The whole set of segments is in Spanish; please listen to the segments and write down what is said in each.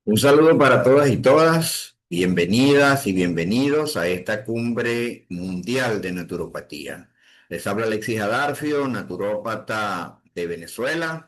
Un saludo para todas y todas. Bienvenidas y bienvenidos a esta cumbre mundial de naturopatía. Les habla Alexis Adarfio, naturópata de Venezuela,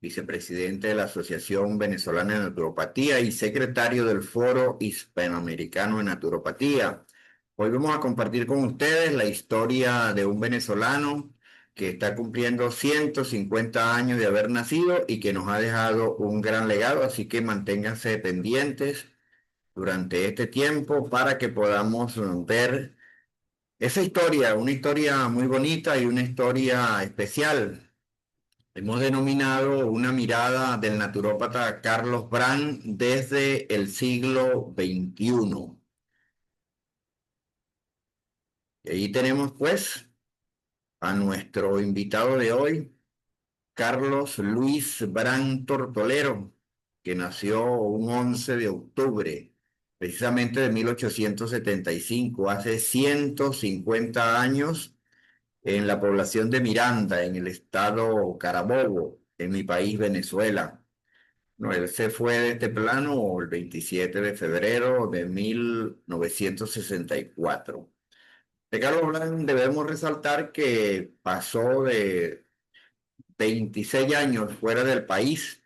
vicepresidente de la Asociación Venezolana de Naturopatía y secretario del Foro Hispanoamericano de Naturopatía. Hoy vamos a compartir con ustedes la historia de un venezolano que está cumpliendo 150 años de haber nacido y que nos ha dejado un gran legado, así que manténganse pendientes durante este tiempo para que podamos ver esa historia, una historia muy bonita y una historia especial. Hemos denominado una mirada del naturópata Carlos Brand desde el siglo XXI. Y ahí tenemos pues a nuestro invitado de hoy, Carlos Luis Brand Tortolero, que nació un 11 de octubre, precisamente de 1875, hace 150 años, en la población de Miranda, en el estado Carabobo, en mi país, Venezuela. No, él se fue de este plano el 27 de febrero de 1964. De Carlos Brand debemos resaltar que pasó de 26 años fuera del país,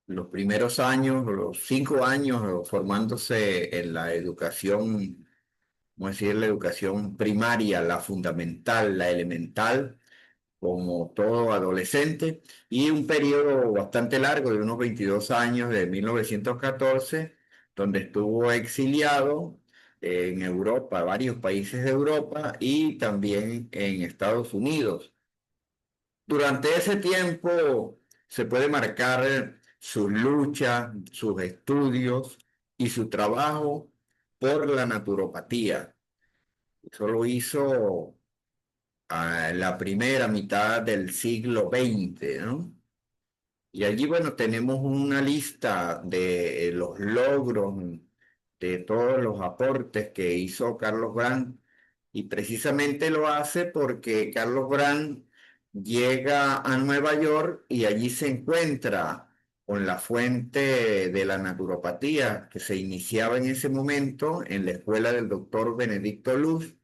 los primeros años, los 5 años formándose en la educación, vamos a decir, la educación primaria, la fundamental, la elemental, como todo adolescente, y un periodo bastante largo de unos 22 años, de 1914, donde estuvo exiliado en Europa, varios países de Europa y también en Estados Unidos. Durante ese tiempo se puede marcar sus luchas, sus estudios y su trabajo por la naturopatía. Eso lo hizo en la primera mitad del siglo XX, ¿no? Y allí, bueno, tenemos una lista de los logros, de todos los aportes que hizo Carlos Brand, y precisamente lo hace porque Carlos Brand llega a Nueva York y allí se encuentra con la fuente de la naturopatía que se iniciaba en ese momento en la escuela del doctor Benedicto Luz,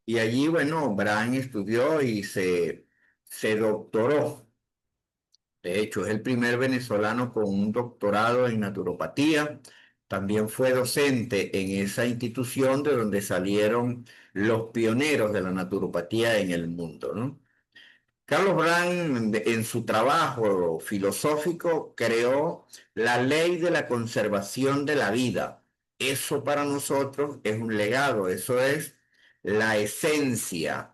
y allí, bueno, Brand estudió y se doctoró. De hecho, es el primer venezolano con un doctorado en naturopatía. También fue docente en esa institución de donde salieron los pioneros de la naturopatía en el mundo, ¿no? Carlos Brand, en su trabajo filosófico, creó la ley de la conservación de la vida. Eso para nosotros es un legado, eso es la esencia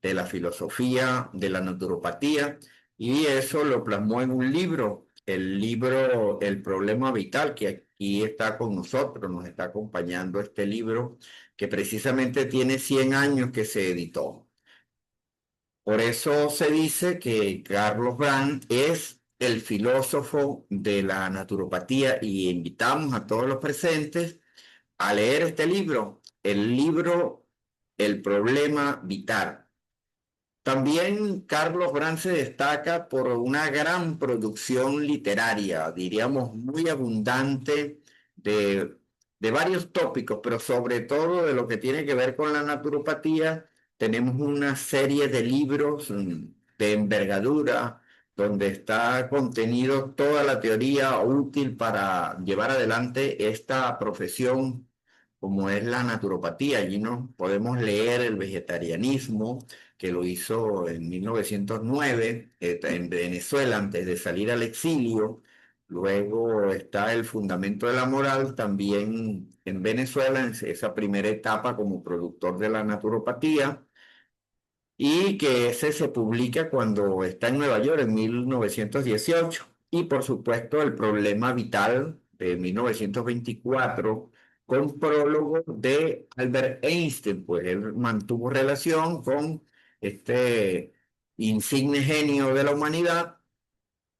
de la filosofía de la naturopatía, y eso lo plasmó en un libro, el libro El problema vital, que aquí está con nosotros, nos está acompañando este libro, que precisamente tiene 100 años que se editó. Por eso se dice que Carlos Brand es el filósofo de la naturopatía, y invitamos a todos los presentes a leer este libro, el libro El problema vital. También Carlos Brand se destaca por una gran producción literaria, diríamos muy abundante, de, de varios tópicos, pero sobre todo de lo que tiene que ver con la naturopatía. Tenemos una serie de libros de envergadura donde está contenido toda la teoría útil para llevar adelante esta profesión como es la naturopatía. Allí nos podemos leer el vegetarianismo, que lo hizo en 1909 en Venezuela antes de salir al exilio. Luego está el fundamento de la moral también en Venezuela, en esa primera etapa como productor de la naturopatía, y que ese se publica cuando está en Nueva York en 1918. Y por supuesto el problema vital de 1924, con prólogo de Albert Einstein, pues él mantuvo relación con este insigne genio de la humanidad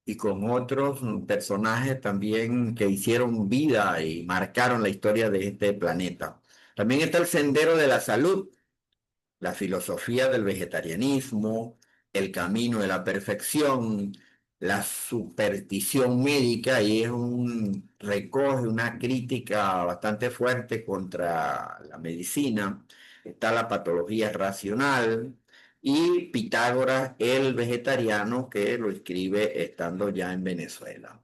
y con otros personajes también que hicieron vida y marcaron la historia de este planeta. También está el Sendero de la Salud, la filosofía del vegetarianismo, el camino de la perfección, la superstición médica y recoge una crítica bastante fuerte contra la medicina. Está la patología racional y Pitágoras, el vegetariano, que lo escribe estando ya en Venezuela.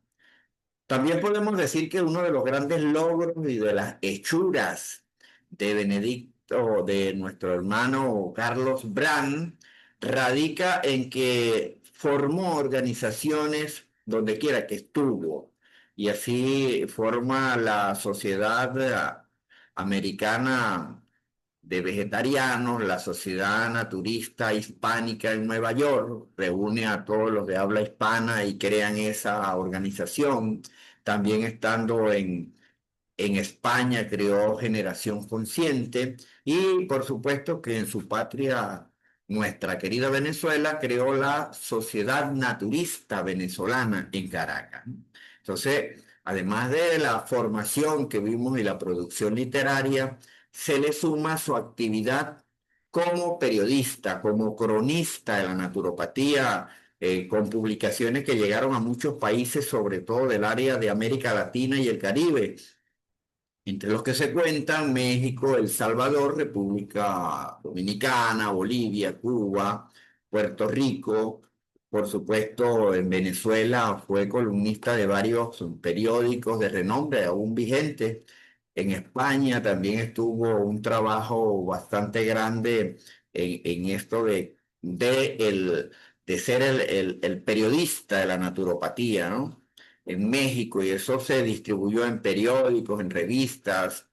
También podemos decir que uno de los grandes logros y de las hechuras de Benedicto, de nuestro hermano Carlos Brand, radica en que formó organizaciones donde quiera que estuvo y así forma la Sociedad Americana de Vegetarianos, la Sociedad Naturista Hispánica en Nueva York, reúne a todos los de habla hispana y crean esa organización. También estando en España creó Generación Consciente y por supuesto que en su patria, nuestra querida Venezuela, creó la Sociedad Naturista Venezolana en Caracas. Entonces, además de la formación que vimos y la producción literaria, se le suma su actividad como periodista, como cronista de la naturopatía, con publicaciones que llegaron a muchos países, sobre todo del área de América Latina y el Caribe, entre los que se cuentan México, El Salvador, República Dominicana, Bolivia, Cuba, Puerto Rico. Por supuesto, en Venezuela fue columnista de varios periódicos de renombre aún vigentes. En España también estuvo un trabajo bastante grande en esto de ser el periodista de la naturopatía, ¿no? En México y eso se distribuyó en periódicos, en revistas.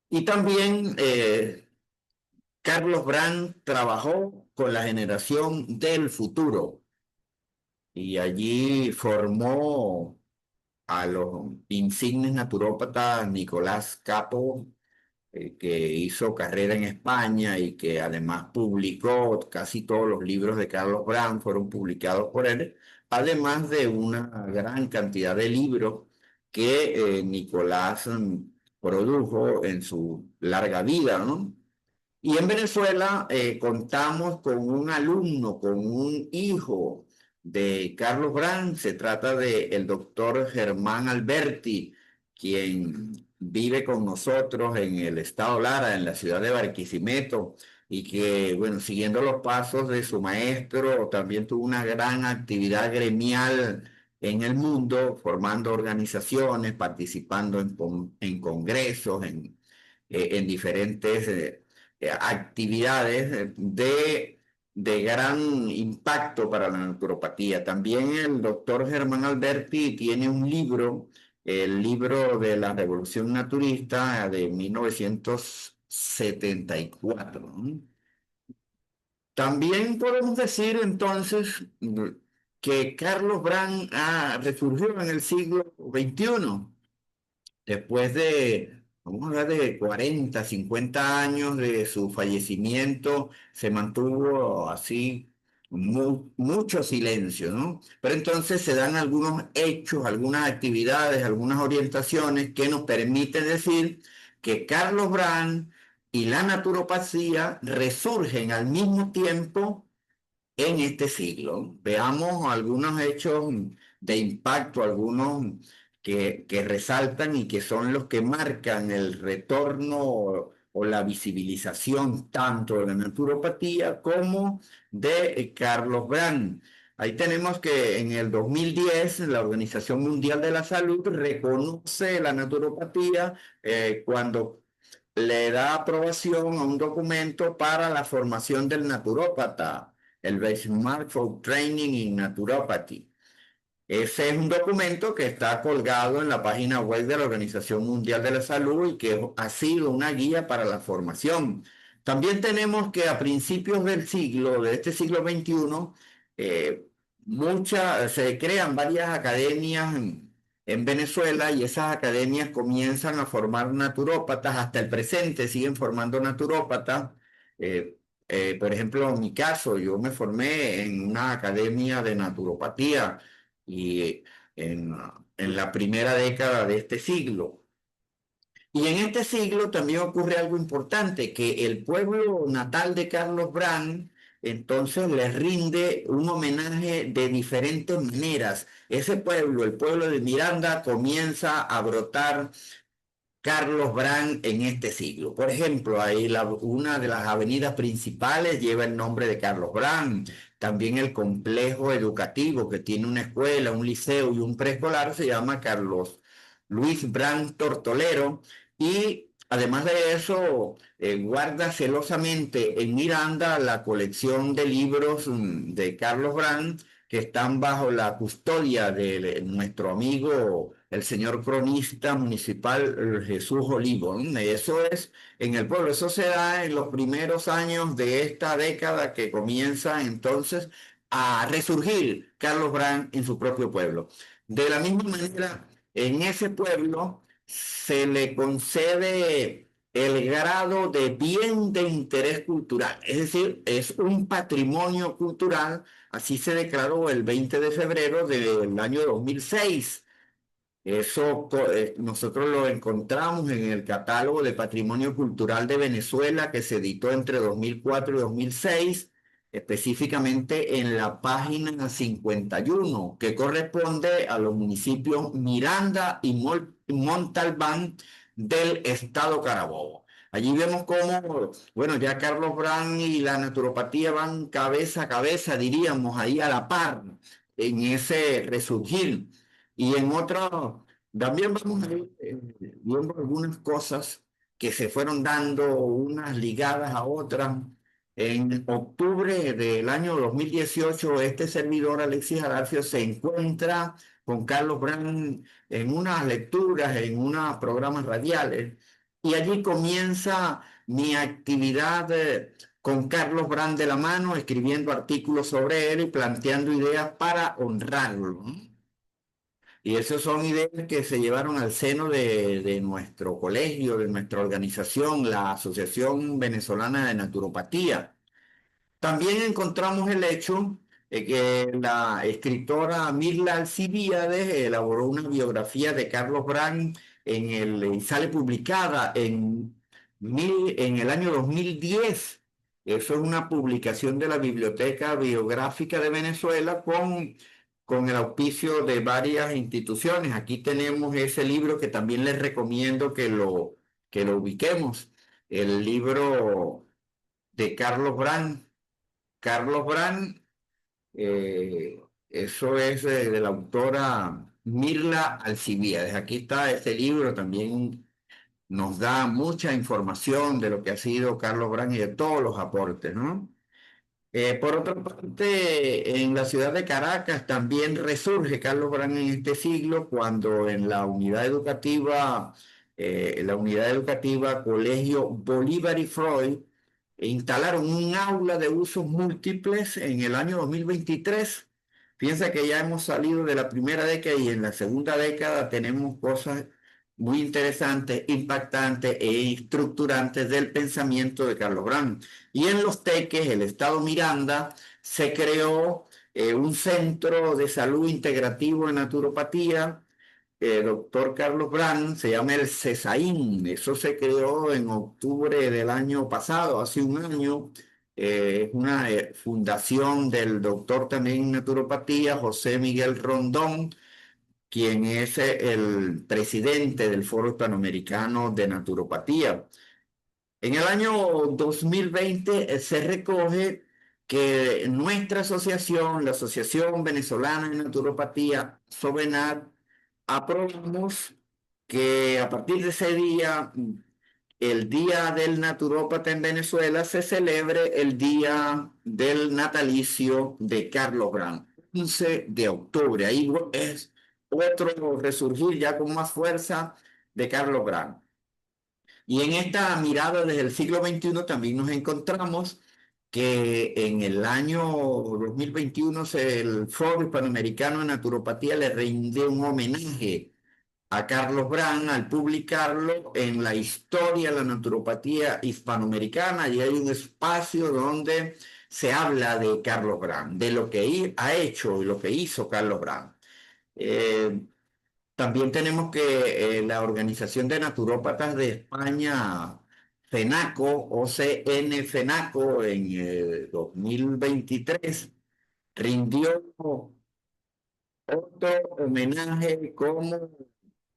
Y también Carlos Brand trabajó con la generación del futuro y allí formó a los insignes naturópatas Nicolás Capo, que hizo carrera en España y que además publicó casi todos los libros de Carlos Brand, fueron publicados por él, además de una gran cantidad de libros que Nicolás produjo en su larga vida, ¿no? Y en Venezuela contamos con un alumno, con un hijo de Carlos Brand. Se trata del doctor Germán Alberti, quien vive con nosotros en el estado Lara, en la ciudad de Barquisimeto, y que, bueno, siguiendo los pasos de su maestro, también tuvo una gran actividad gremial en el mundo, formando organizaciones, participando en congresos, en diferentes actividades de gran impacto para la naturopatía. También el doctor Germán Alberti tiene un libro, el libro de la Revolución Naturista de 1974. ¿No? También podemos decir entonces que Carlos Brand resurgió en el siglo XXI después de, vamos a hablar de 40, 50 años de su fallecimiento, se mantuvo así mucho silencio, ¿no? Pero entonces se dan algunos hechos, algunas actividades, algunas orientaciones que nos permiten decir que Carlos Brand y la naturopatía resurgen al mismo tiempo en este siglo. Veamos algunos hechos de impacto, algunos que resaltan y que son los que marcan el retorno o la visibilización tanto de la naturopatía como de Carlos Brand. Ahí tenemos que en el 2010 la Organización Mundial de la Salud reconoce la naturopatía cuando le da aprobación a un documento para la formación del naturópata, el Benchmark for Training in Naturopathy. Ese es un documento que está colgado en la página web de la Organización Mundial de la Salud y que ha sido una guía para la formación. También tenemos que a principios del siglo, de este siglo XXI, eh, se crean varias academias en Venezuela y esas academias comienzan a formar naturópatas, hasta el presente siguen formando naturópatas. Eh, por ejemplo, en mi caso, yo me formé en una academia de naturopatía y en la primera década de este siglo. Y en este siglo también ocurre algo importante, que el pueblo natal de Carlos Brand entonces les rinde un homenaje de diferentes maneras. Ese pueblo, el pueblo de Miranda, comienza a brotar Carlos Brand en este siglo. Por ejemplo, una de las avenidas principales lleva el nombre de Carlos Brand. También el complejo educativo que tiene una escuela, un liceo y un preescolar se llama Carlos Luis Brand Tortolero. Y además de eso, guarda celosamente en Miranda la colección de libros de Carlos Brand que están bajo la custodia de nuestro amigo, el señor cronista municipal Jesús Olivo. Eso es en el pueblo, eso se da en los primeros años de esta década que comienza entonces a resurgir Carlos Brand en su propio pueblo. De la misma manera, en ese pueblo se le concede el grado de bien de interés cultural, es decir, es un patrimonio cultural. Así se declaró el 20 de febrero del año 2006. Eso nosotros lo encontramos en el catálogo de Patrimonio Cultural de Venezuela que se editó entre 2004 y 2006, específicamente en la página 51, que corresponde a los municipios Miranda y Montalbán del estado Carabobo. Allí vemos cómo, bueno, ya Carlos Brand y la naturopatía van cabeza a cabeza, diríamos, ahí a la par en ese resurgir. Y en otro, también vamos a ir viendo algunas cosas que se fueron dando, unas ligadas a otras. En octubre del año 2018, este servidor, Alexis Adarcio, se encuentra con Carlos Brand en unas lecturas, en unos programas radiales, y allí comienza mi actividad con Carlos Brand de la mano, escribiendo artículos sobre él y planteando ideas para honrarlo, ¿no? Y esas son ideas que se llevaron al seno de nuestro colegio, de nuestra organización, la Asociación Venezolana de Naturopatía. También encontramos el hecho de que la escritora Mirla Alcibíades elaboró una biografía de Carlos Brand y sale publicada en el año 2010. Eso es una publicación de la Biblioteca Biográfica de Venezuela con el auspicio de varias instituciones. Aquí tenemos ese libro que también les recomiendo que lo ubiquemos. El libro de Carlos Brand. Carlos Brand, eso es de la autora Mirla Alcibíades. Aquí está este libro, también nos da mucha información de lo que ha sido Carlos Brand y de todos los aportes, ¿no? Por otra parte, en la ciudad de Caracas también resurge Carlos Brand en este siglo cuando en la unidad educativa Colegio Bolívar y Freud instalaron un aula de usos múltiples en el año 2023. Piensa que ya hemos salido de la primera década y en la segunda década tenemos cosas muy interesantes, impactantes e estructurantes del pensamiento de Carlos Brand. Y en Los Teques, el estado Miranda, se creó un centro de salud integrativo en naturopatía, doctor Carlos Brand, se llama el CESAIN. Eso se creó en octubre del año pasado, hace un año. Es una fundación del doctor también en naturopatía, José Miguel Rondón, quien es el presidente del Foro Hispanoamericano de Naturopatía. En el año 2020 se recoge que nuestra asociación, la Asociación Venezolana de Naturopatía, SOVENAT, aprobamos que a partir de ese día, el Día del Naturópata en Venezuela, se celebre el Día del Natalicio de Carlos Brand, 15 de octubre. Ahí es otro resurgir ya con más fuerza de Carlos Brand. Y en esta mirada desde el siglo XXI también nos encontramos que en el año 2021 el Foro Hispanoamericano de Naturopatía le rinde un homenaje a Carlos Brand al publicarlo en la historia de la naturopatía hispanoamericana, y hay un espacio donde se habla de Carlos Brand, de lo que ha hecho y lo que hizo Carlos Brand. Eh, También tenemos que la Organización de Naturópatas de España FENACO, OCN FENACO, en 2023, rindió otro homenaje como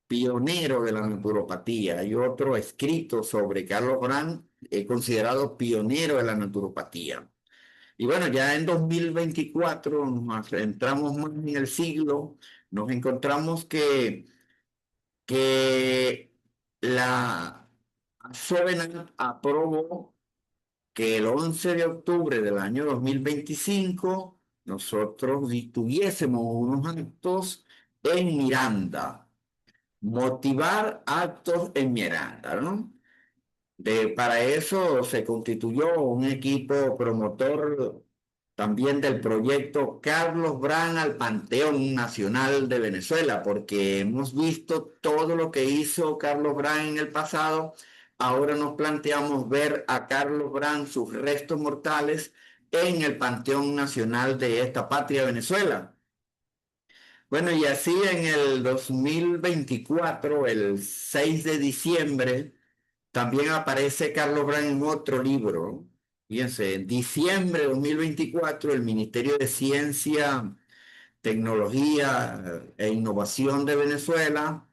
pionero de la naturopatía. Hay otro escrito sobre Carlos Brand, considerado pionero de la naturopatía. Y bueno, ya en 2024 nos entramos más en el siglo, nos encontramos que la Sovereign aprobó que el 11 de octubre del año 2025 nosotros tuviésemos unos actos en Miranda, motivar actos en Miranda, ¿no? Para eso se constituyó un equipo promotor también del proyecto Carlos Brand al Panteón Nacional de Venezuela, porque hemos visto todo lo que hizo Carlos Brand en el pasado. Ahora nos planteamos ver a Carlos Brand, sus restos mortales, en el Panteón Nacional de esta patria Venezuela. Bueno, y así en el 2024, el 6 de diciembre, también aparece Carlos Brand en otro libro. Fíjense, en diciembre de 2024, el Ministerio de Ciencia, Tecnología e Innovación de Venezuela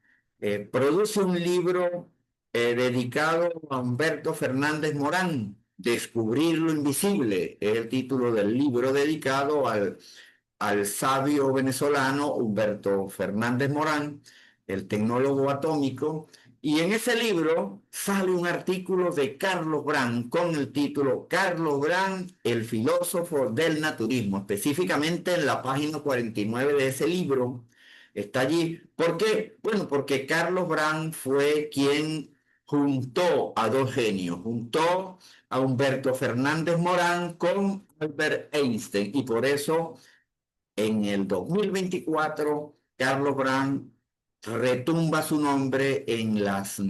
produce un libro dedicado a Humberto Fernández Morán, Descubrir lo Invisible. Es el título del libro dedicado al sabio venezolano Humberto Fernández Morán, el tecnólogo atómico, y en ese libro sale un artículo de Carlos Brand con el título Carlos Brand, el filósofo del naturismo, específicamente en la página 49 de ese libro. Está allí. ¿Por qué? Bueno, porque Carlos Brand fue quien juntó a dos genios, juntó a Humberto Fernández Morán con Albert Einstein, y por eso en el 2024, Carlos Brand retumba su nombre en las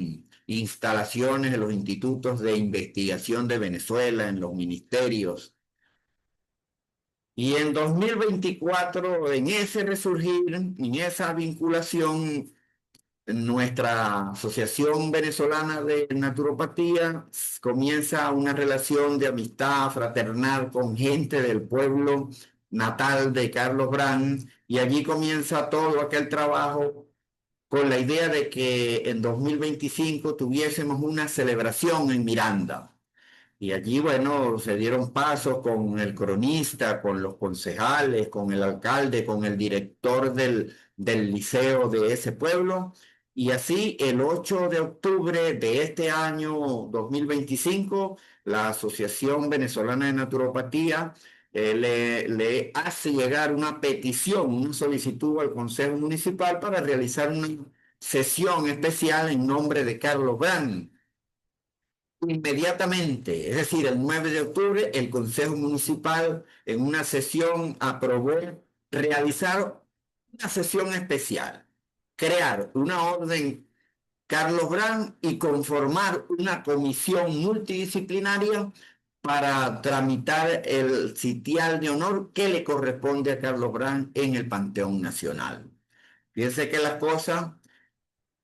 instalaciones de los institutos de investigación de Venezuela, en los ministerios. Y en 2024, en ese resurgir, en esa vinculación, nuestra Asociación Venezolana de Naturopatía comienza una relación de amistad fraternal con gente del pueblo natal de Carlos Brand, y allí comienza todo aquel trabajo con la idea de que en 2025 tuviésemos una celebración en Miranda. Y allí, bueno, se dieron pasos con el cronista, con los concejales, con el alcalde, con el director del liceo de ese pueblo. Y así, el 8 de octubre de este año 2025, la Asociación Venezolana de Naturopatía le hace llegar una petición, una solicitud al Consejo Municipal para realizar una sesión especial en nombre de Carlos Brand. Inmediatamente, es decir, el 9 de octubre, el Consejo Municipal en una sesión aprobó realizar una sesión especial, crear una orden Carlos Brand y conformar una comisión multidisciplinaria para tramitar el sitial de honor que le corresponde a Carlos Brand en el Panteón Nacional. Fíjense que las cosas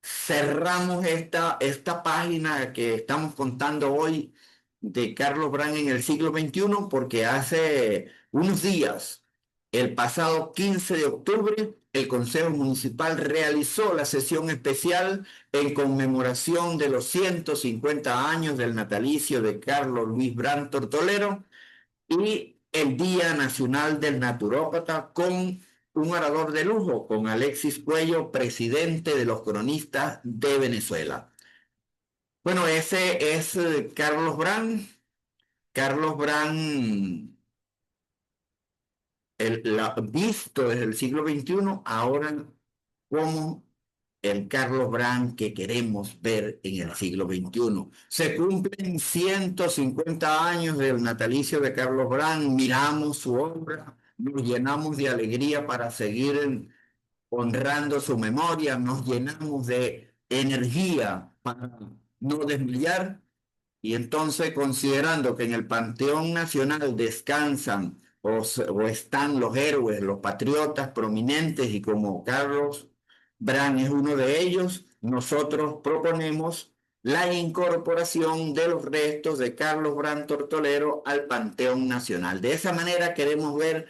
cerramos esta página que estamos contando hoy de Carlos Brand en el siglo XXI, porque hace unos días, el pasado 15 de octubre, el Consejo Municipal realizó la sesión especial en conmemoración de los 150 años del natalicio de Carlos Luis Brand Tortolero y el Día Nacional del Naturópata, con un orador de lujo, con Alexis Cuello, presidente de los cronistas de Venezuela. Bueno, ese es Carlos Brand. Carlos Brand, visto desde el siglo XXI, ahora como el Carlos Brand que queremos ver en el siglo XXI. Se cumplen 150 años del natalicio de Carlos Brand, miramos su obra, nos llenamos de alegría para seguir honrando su memoria, nos llenamos de energía para no desmayar. Y entonces, considerando que en el Panteón Nacional descansan o están los héroes, los patriotas prominentes, y como Carlos Brand es uno de ellos, nosotros proponemos la incorporación de los restos de Carlos Brand Tortolero al Panteón Nacional. De esa manera queremos ver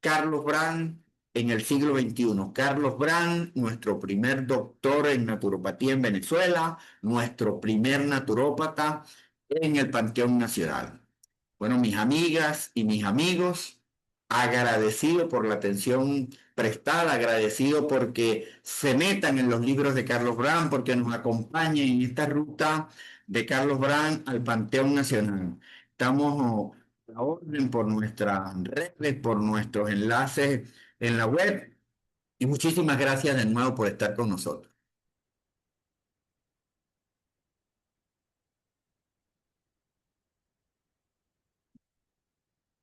Carlos Brand en el siglo XXI. Carlos Brand, nuestro primer doctor en naturopatía en Venezuela, nuestro primer naturópata en el Panteón Nacional. Bueno, mis amigas y mis amigos, agradecido por la atención prestada, agradecido porque se metan en los libros de Carlos Brand, porque nos acompañen en esta ruta de Carlos Brand al Panteón Nacional. Estamos a la orden por nuestras redes, por nuestros enlaces en la web y muchísimas gracias de nuevo por estar con nosotros.